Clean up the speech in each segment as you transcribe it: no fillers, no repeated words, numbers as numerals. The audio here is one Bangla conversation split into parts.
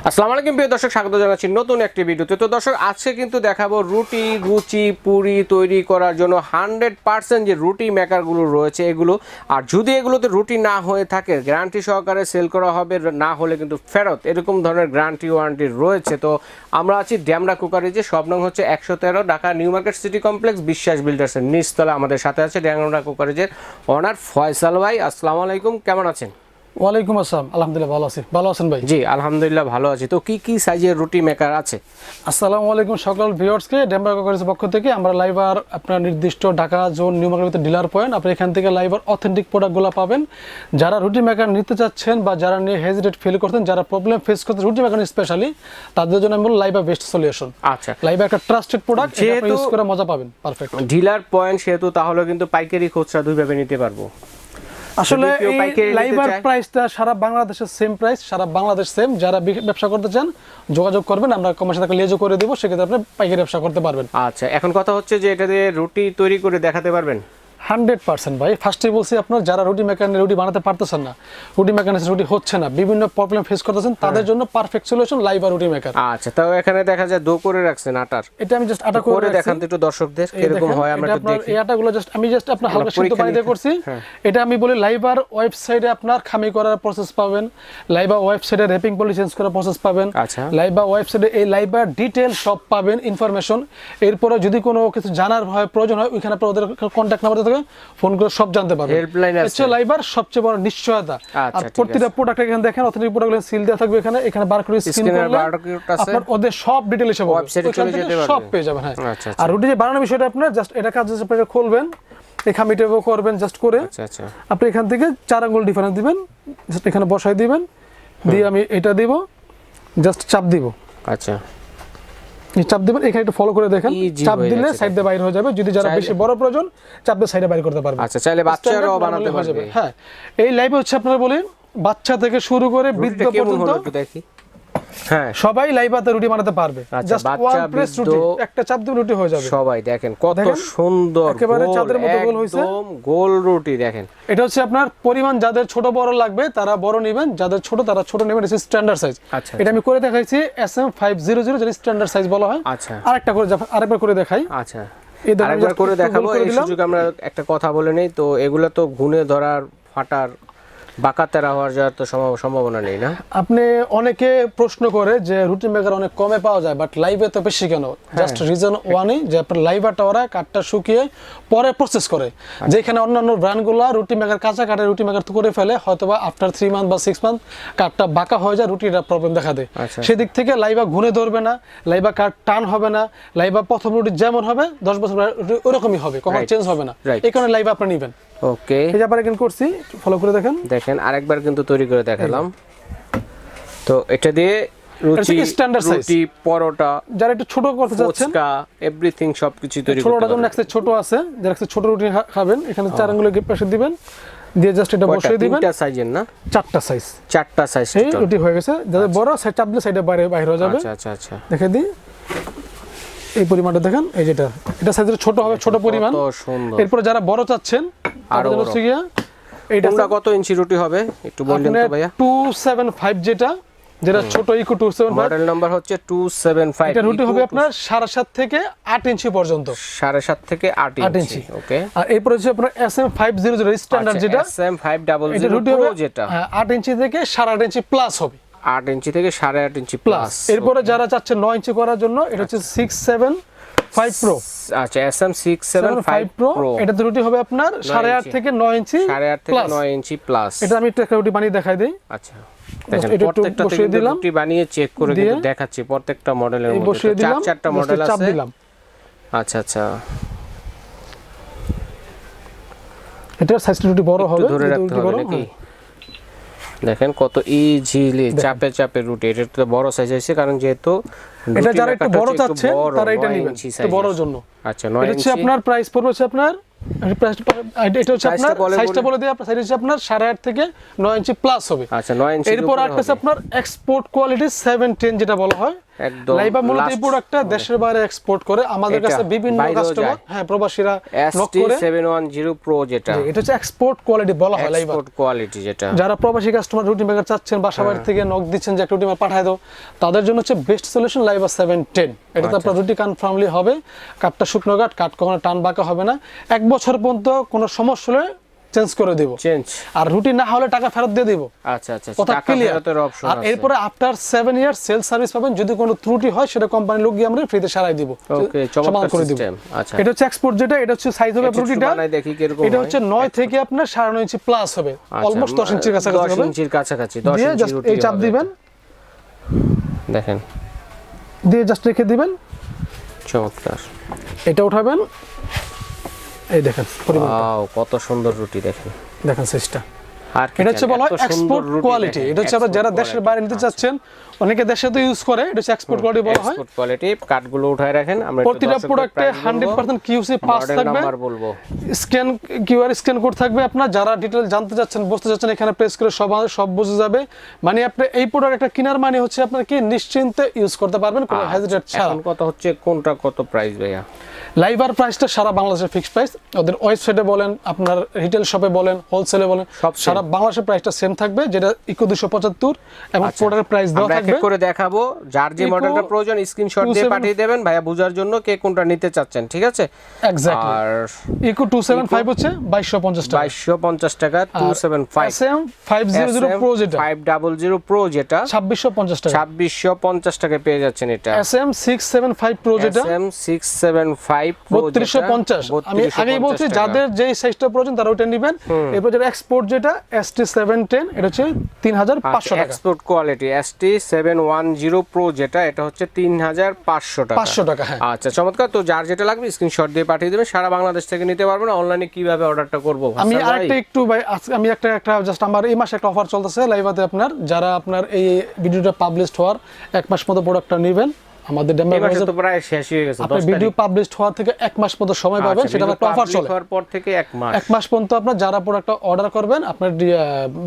আসসালামু আলাইকুম প্রিয় দর্শক, স্বাগত জানাচ্ছি নতুন একটি ভিডিওতে। তো দর্শক, আজকে কিন্তু দেখাবো রুটি, লুচি, পুরি তৈরি করার জন্য 100% যে রুটি মেকারগুলো রয়েছে এগুলো। আর যদি এগুলোতে রুটি না হয়ে থাকে গ্যারান্টি সহকারে সেল করা হবে, না হলে কিন্তু ফেরত, এরকম ধরনের গ্যারান্টি ওয়ারেন্টি রয়েছে। তো আমরা আছি ড্যামরা কুকারিজে, সব নং হচ্ছে 113, Dhaka new market city complex, বিশ্বাস বিল্ডার্সের নিচতলা। আমাদের সাথে আছে ড্যামরা কুকারিজের ওনার ফয়সাল ভাই। আসসালামু আলাইকুম, কেমন আছেন? ওয়ালাইকুম আসসালাম, আলহামদুলিল্লাহ ভালো আছি। ভালো আছেন ভাই? জি আলহামদুলিল্লাহ ভালো আছি। তো কি কি সাইজের রুটি মেকার আছে? আসসালামু আলাইকুম সকল ভিউয়ার্সকে। ড্যামরা কুকারিজের পক্ষ থেকে আমরা লাইভার আপনার নির্দিষ্ট ঢাকা জোন নিউ মার্কেটের ডিলার পয়েন্ট, আপনি এখান থেকে লাইভার অথেন্টিক প্রোডাক্টগুলো পাবেন। যারা রুটি মেকার নিতে চাচ্ছেন বা যারা নিয়ে হেজিটেট ফিল করতেন, যারা প্রবলেম ফেস করতেন রুটি মেকার স্পেশালি, তাদের জন্য আমি বলবো লাইভার বেস্ট সলিউশন। আচ্ছা, লাইভার একটা ট্রাস্টেড প্রোডাক্ট, যেহেতু ইউজ করে মজা পাবেন। পারফেক্ট ডিলার পয়েন্ট সেহেতু তাহলে কিন্তু পাইকারি খুচরা দুইভাবে নিতে পারবো। আসলে লাইভার প্রাইসটা সারা বাংলাদেশের সেম প্রাইস, সারা বাংলাদেশ সেম। যারা ব্যবসা করতে চান যোগাযোগ করবেন, আমরা কমের সাথে লিজও করে দেবো, সেক্ষেত্রে আপনি পাইকারি ব্যবসা করতে পারবেন। আচ্ছা, এখন কথা হচ্ছে যে এটা দিয়ে রুটি তৈরি করে দেখাতে পারবেন? 100% ভাই। ফার্স্টে বলছি আপনার যারা রুটি মেকার রুটি বানাতে পারতেছেন না, রুটি মেকার রুটি হচ্ছে না, বিভিন্ন প্রবলেম ফেস করতেছেন, তাদের জন্য পারফেক্ট সলিউশন লাইভার রুটি মেকার। আচ্ছা, তাও এখানে দেখা যায় দো করে রাখছেন আটার। এটা আমি জাস্ট আটা করে দেখান তো একটু দর্শকদের কিরকম হয়, আমরা একটু দেখি। এই আটাগুলো জাস্ট আমি আপনার হালকা সিদ্ধ পানি দিয়ে করছি। এটা আমি বলি লাইভার ওয়েবসাইটে আপনার খামি করার প্রসেস পাবেন, লাইভার ওয়েবসাইটে র‍্যাপিং পলি চেঞ্জ করার প্রসেস পাবেন। আচ্ছা, লাইভার ওয়েবসাইটে এই লাইভার ডিটেইল সব পাবেন ইনফরমেশন। এরপরে যদি কোনো কিছু জানার হয়, প্রয়োজন হয়, ওইখানে আপনারা ওদের কন্টাক্ট নাম্বার থেকে ফোন করে সব জানতে পারবেন। হেল্পলাইন আছে। এটা লাইভার সবচেয়ে বড় নিশ্চয়তা। আর প্রতিটা প্রোডাক্ট এখানে দেখেন, অথেন্টিক প্রোডাক্টগুলো সিল দেওয়া থাকবে। এখানে বারকোড স্ক্যান করলে আপনার ওদের সব ডিটেইল এসে ওয়েবসাইটে চলে যেতে পারবে, সব পেয়ে যাবেন। হ্যাঁ, আচ্ছা। আর রুটি যে বানানোর বিষয়টা আপনার জাস্ট এটা কাজ আপনারা খুলবেন, এই খামিটাও করবেন জাস্ট করে। আচ্ছা, আপনি এখান থেকে 4 আঙ্গুল ডিফারেন্স দিবেন, জাস্ট এখানে বসাই দিবেন, দিয়ে আমি এটা দিব, জাস্ট চাপ দিব। আচ্ছা, চাপ দিবেন, এখানে একটু ফলো করে দেখেন, চাপ দিলে সাইড দিয়ে বাইরে হয়ে যাবে। যদি যারা বেশি বড় প্রয়োজন, চাপ দিয়ে সাইডে বাইরে করতে পারবে। আচ্ছা, চাইলে বাচ্চারাও বানাতে পারবে। হ্যাঁ, এই লাইভে হচ্ছে আপনারা বলেন বাচ্চা থেকে শুরু করে বৃদ্ধ পর্যন্ত দেখি। হ্যাঁ, সবাই লাইভাতে রুটি বানাতে পারবে। জাস্ট ওয়ান প্রেস রুটি, একটা চাপ দিয়ে রুটি হয়ে যাবে। সবাই দেখেন কত সুন্দর, একেবারে চাঁদের মতো গোল হইছে, একদম গোল রুটি দেখেন। এটা হচ্ছে আপনার পরিমাণ, যাদের ছোট বড় লাগবে তারা বড় নেবেন, যাদের ছোট তারা ছোট নেবেন। এটা স্ট্যান্ডার্ড সাইজ। আচ্ছা, এটা আমি করে দেখাইছি SM500, যেটা স্ট্যান্ডার্ড সাইজ বলা হয়। আচ্ছা, আরেকবার করে দেখাই। আচ্ছা, আরেকবার করে দেখাবো। এই সুযোগে আমরা একটা কথা বলে নেই, তো এগুলো তো গুণে ধরার, ফাটার, বাঁকাতেরা হওয়ার যাওয়ার তো সম্ভাবনা নেই না? আপনি অনেকে প্রশ্ন করে যে রুটি মেকার অনেক কমে পাওয়া যায়, বাট লাইভে তো বেশি কেন? জাস্ট রিজন ওয়ানই, যে আপনার লাইভারটা ওরা কাঠটা শুকিয়ে পরে প্রসেস করে, যেখানে অন্যান্য ব্র্যান্ডগুলো রুটি মেকার কাঁচা কাঠে রুটি মেকার করে ফেলে, হয়তোবা আফটার 3 মান্থ বা 6 মান্থ কাঠটা বাঁকা হয়ে যায়, রুটিটা প্রবলেম দেখা দেয়। সেদিক থেকে লাইভা ঘুরে ধরবে না, লাইভা কাঠ টান হবে না, লাইভা প্রথম রুটি যেমন হবে 10 বছর ওরকমই হবে, কখনো চেঞ্জ হবে না। এই কারণে লাইভা আপনি নেবেন। ওকে, এই যে আবার এখানে করছি, ফলো করে দেখেন। আরেকবার কিন্তু তৈরি করে দেখালাম। তো এটা দিয়ে রুটি, স্ট্যান্ডার্ড সাইজ, রুটি, পরোটা, যারা একটু ছোট করতে যাচ্ছেন, ফুচকা, এভরিথিং সবকিছু তৈরি করতে ছোটটার জন্য একটা ছোট আছে, যারা ছোট রুটি খাবেন, এখানে 4 আঙ্গুলের পাশে দিবেন, দিয়ে জাস্ট এটা বসিয়ে দিবেন। 3টা সাইজের না? 4টা সাইজ। এই রুটি হয়ে গেছে। যাদের বড় সাইজ, চাপ দিলে সাইডে বাইরে হয়ে যাবে। আচ্ছা, দেখে দিই এই পরিমাণটা দেখেন। এই যেটা, এটা সাইজের ছোট হবে, ছোট পরিমাণ। কত সুন্দর। এরপর যারা বড় চাচ্ছেন, আরো বড়, এইটা কত ইঞ্চি রুটি হবে একটু বললেন তো ভাইয়া? 275, যেটা ছোট ইকো 275, মডেল নাম্বার হচ্ছে 275। এটা রুটি হবে আপনার 7.5 থেকে 8 ইঞ্চি পর্যন্ত। 7.5 থেকে 8 ইঞ্চি। ওকে, আর এরপর হচ্ছে আপনার SM500 স্ট্যান্ডার্ড, যেটা SM500 প্রো, যেটা 8 ইঞ্চি থেকে 8.5 ইঞ্চি প্লাস হবে। 8 ইঞ্চি থেকে 8.5 ইঞ্চি প্লাস। এরপরে যারা চাচ্ছে 9 ইঞ্চি করার জন্য, এটা হচ্ছে 675 প্রো। আচ্ছা, SM675 প্রো, এটা রুটি হবে আপনার 8.5 থেকে 9 ইঞ্চি, 8.5 থেকে 9 ইঞ্চি প্লাস। এটা আমি একটা রুটি বানিয়ে দেখাই দেই। আচ্ছা, দেখেন প্রত্যেকটা থেকে রুটি বানিয়ে চেক করে কিন্তু দেখাচ্ছি। প্রত্যেকটা মডেলের মধ্যে 4টা মডেল আছে। আচ্ছা, এটা সাইজটা রুটি বড় হবে, ধরে রাখতে হবে নাকি? দেখেন কত ইজিলি চাপে রুটি। এটা তো বড় সাইজ হইছে, কারণ যেহেতু এটা যারা একটু বড় চাচ্ছে তারা এটা নেবেন, তো বড়র জন্য। আচ্ছা, 9 ইঞ্চি। আপনার প্রাইস পড়বে হচ্ছে আপনার, এটা হচ্ছে আপনার সাইজটা বলে দিই, আপনার সাইজ হচ্ছে আপনার 8.5 থেকে 9 ইঞ্চি প্লাস হবে। আচ্ছা, 9 ইঞ্চি। এরপর একটা আছে আপনার এক্সপোর্ট কোয়ালিটি 710, যেটা বলা হয়। একদম লাইভা মূলত এই last প্রোডাক্টটা দেশের বাইরে এক্সপোর্ট করে আমাদের এটা কাছে বিভিন্ন বাইরেও কাস্টমার, যায়। হ্যাঁ, প্রবাসীরা নক করে। ST710 Pro যেটা এটা হচ্ছে এক্সপোর্ট কোয়ালিটি বলা হয় লাইভা। এক্সপোর্ট কোয়ালিটি যেটা যারা প্রবাসী কাস্টমার রুটি মেকার চাচ্ছেন, বাসা বাড়ি থেকে নক দিচ্ছেন যে একটা রুটি মেকার পাঠায় দাও, তাদের জন্য হচ্ছে বেস্ট সলিউশন লাইভা 710। এটাতে আপনার রুটি কনফার্মলি হবে, কাঠটা শুকনো কাঠ কখনো টান বাঁকা হবে না। 1 বছর পর্যন্ত কোনো সমস্যা হলে চেঞ্জ করে দিব, চেঞ্জ, আর রুটি না হলে টাকা ফেরত দিয়ে দিব। আচ্ছা আচ্ছা, কথা টাকা ক্লিয়ার। ফেরতের অপশন আর আছে। এরপরে আফটার 7 ইয়ার সেল সার্ভিস পাবেন, যদি কোনো ত্রুটি হয় সেটা কোম্পানি লোক গিয়ে আমরা ফ্রিতে সারাই দিব, ওকে, সমাধান চমৎকার করে দিব। সিস্টেম। আচ্ছা, এটা হচ্ছে এক্সপোর্ট যেটা, এটা হচ্ছে সাইজ হবে এটা একটু রুটিটা, বানাই দেখি কিরকম এটা হয়। হচ্ছে 9 থেকে আপনার 9.5 ইঞ্চি প্লাস হবে, আচ্ছা, অলমোস্ট 10 ইঞ্চির কাছাকাছি 10 হবে। ইঞ্চির কাছাকাছি, 10 দিয়ে ইঞ্চি জাস্ট রুটি এই চাপ হবে। দিবেন, দেখেন দিয়ে জাস্ট রেখে দিবেন, চমৎকার। এটা উঠাবেন, এই দেখেন পরিমাণ, ওয়াও, কত সুন্দর রুটি দেখেন। দেখেন সাইজটা। আর এটা হচ্ছে বলা হয় এক্সপোর্ট কোয়ালিটি। এটা হচ্ছে আপনারা যারা দেশের বাইরে নিতে চাচ্ছেন, অনেকে দেশে তো ইউজ করে, এটা হচ্ছে এক্সপোর্ট কোয়ালিটি বলা হয়। এক্সপোর্ট কোয়ালিটি, কাটগুলো উঠায় রাখেন। আমরা একটু প্রতিটা দর্শকদের প্রোডাক্টে price বলবো, 100% কিউসি পাস মডেল থাকবে, নাম্বার বলবো। স্ক্যান কিউআর স্ক্যান কোড থাকবে। আপনার যারা ডিটেইল জানতে চাচ্ছেন, বুঝতে চাচ্ছেন, এখানে প্রেস করে সব বুঝে যাবে। মানে আপনি এই প্রোডাক্ট একটা কেনার মানে হচ্ছে আপনার কি নিশ্চিন্তে ইউজ করতে পারবেন কোনো হেজিটেট ছাড়া। এখন কত হচ্ছে, কোনটা কত প্রাইস ভাইয়া? লাইভার প্রাইসটা সারা বাংলাদেশের ফিক্সড প্রাইস, ওদের ওয়েবসাইটে বলেন, আপনার রিটেল শপে বলেন, হোলসেলে বলেন, সব same। সারা বাংলাদেশের প্রাইসটা সেম থাকবে, যেটা ইকো 275 এবং প্রোডাক্টের প্রাইস দেওয়া আমরা এক থাকবে। এক করে দেখাবো, যার যে Eco মডেলটা প্রয়োজন স্ক্রিনশট দিয়ে 27 পাঠিয়ে দেবেন ভাইয়া, বোঝার জন্য কে কোনটা নিতে চাচ্ছেন, ঠিক আছে? এক্স্যাক্টলি। আর ইকো 275 হচ্ছে 2250 টাকা। 2250 টাকা 275। SM 500 প্রো যেটা 500 প্রো যেটা 2650 টাকা। 2650 টাকায় পেয়ে যাচ্ছেন এটা। SM 675 প্রো যেটা SM 675 প্রো 3250। আমি আগেই বলছি যাদের যেই সাইজটা প্রয়োজন তারা ওটা নেবেন। এরপর যেটা এক্সপোর্ট যেটা ST710, এটা হচ্ছে 3500 টাকা। এক্সপোর্ট কোয়ালিটি ST710 প্রো যেটা, এটা হচ্ছে 3500 টাকা। 500 টাকা, হ্যাঁ। আচ্ছা, চমৎকার। তো যার যেটা লাগবে স্ক্রিনশট দিয়ে পাঠিয়ে দেবেন, সারা বাংলাদেশ থেকে নিতে পারবেন। অনলাইনে কিভাবে অর্ডারটা করব? আমি আরেকটা একটু ভাই, আমি একটা জাস্ট আমার এই মাসে একটা অফার চলতেছে লাইভাতে। আপনার যারা আপনার এই ভিডিওটা পাবলিশড হওয়ার 1 মাস মতো প্রোডাক্টটা নেবেন, আমাদের এই মাসে তো প্রায় শেষ হয়ে গেছে, আপনার 10 ভিডিও তারিখ। পাবলিশড হওয়ার থেকে 1 মাস মতো সময় পাবেন, সেটা একটা অফার চলে। হওয়ার পর থেকে 1 মাস। 1 মাস পর্যন্ত আপনার যারা প্রোডাক্টটা অর্ডার করবেন, আপনার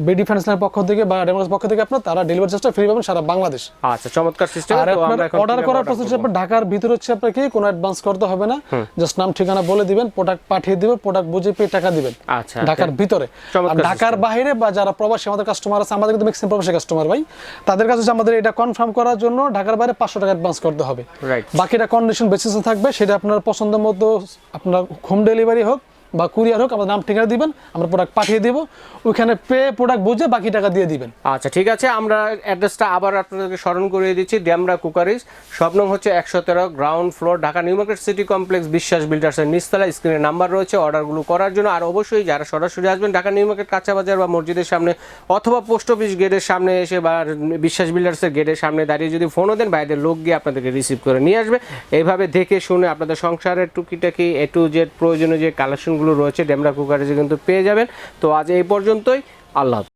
বিডি ফাইন্যান্সের পক্ষ থেকে বা ডেমোস পক্ষ থেকে আপনার তারা ডেলিভারি চার্জটা ফ্রি পাবেন সারা বাংলাদেশ। আচ্ছা, চমৎকার সিস্টেম। আর তো আপনার আমরা এখন অর্ডার করার প্রসেস আপনার ঢাকার ভিতরে হচ্ছে, আপনাকে কোনো অ্যাডভান্স করতে হবে না, জাস্ট নাম ঠিকানা বলে দিবেন, প্রোডাক্ট পাঠিয়ে দিবেন, প্রোডাক্ট বুঝে পেয়ে টাকা দিবেন। আচ্ছা, ঢাকার ভিতরে। আর ঢাকার বাইরে বা যারা প্রবাসী আমাদের কাস্টমার আছে, আমাদের কিন্তু ম্যাক্সিমাম প্রবাসী কাস্টমার ভাই, তাদের কাছে আমাদের এটা কনফার্ম করার জন্য ঢাকার বাইরে 500 টাকা অ্যাডভান্স করতে হবে। রাইট। বাকিটা কন্ডিশন বেসিসে থাকবে, সেটা আপনার পছন্দ মতো আপনার হোম ডেলিভারি হোক বা কুরিয়ার হোক, আমাদের নাম ঠিকানা দিবেন, আমরা প্রোডাক্ট পাঠিয়ে দিব, ওইখানে পেয়ে প্রোডাক্ট বুঝে বাকি টাকা দিয়ে দিবেন। আচ্ছা, ঠিক আছে। আমরা অ্যাড্রেসটা আবার আপনাদেরকে স্মরণ করিয়ে দিচ্ছি। ডেমরা কুকারিজ, শপ নং হচ্ছে 113, ground floor, Dhaka new market city complex, বিশ্বাস বিল্ডার্সের নিচতলা। স্ক্রিনে নাম্বার রয়েছে অর্ডারগুলো করার জন্য। আর অবশ্যই যারা সরাসরি আসবেন ঢাকা নিউ মার্কেট কাঁচা বাজার বা মসজিদের সামনে অথবা পোস্ট অফিস গেটের সামনে এসে বা বিশ্বাস বিল্ডার্সের গেটের সামনে দাঁড়িয়ে যদি ফোনও দেন, বাইরের লোক গিয়ে আপনাদেরকে রিসিভ করে নিয়ে আসবে। এইভাবে দেখে শুনে আপনাদের সংসারের টুকিটাকি A to Z প্রয়োজনীয় যে কালেকশনগুলো রয়েছে ডেমরা কুকারিজে কিন্তু পেয়ে যাবেন। তো আজ এই পর্যন্তই, আল্লাহ হাফেজ।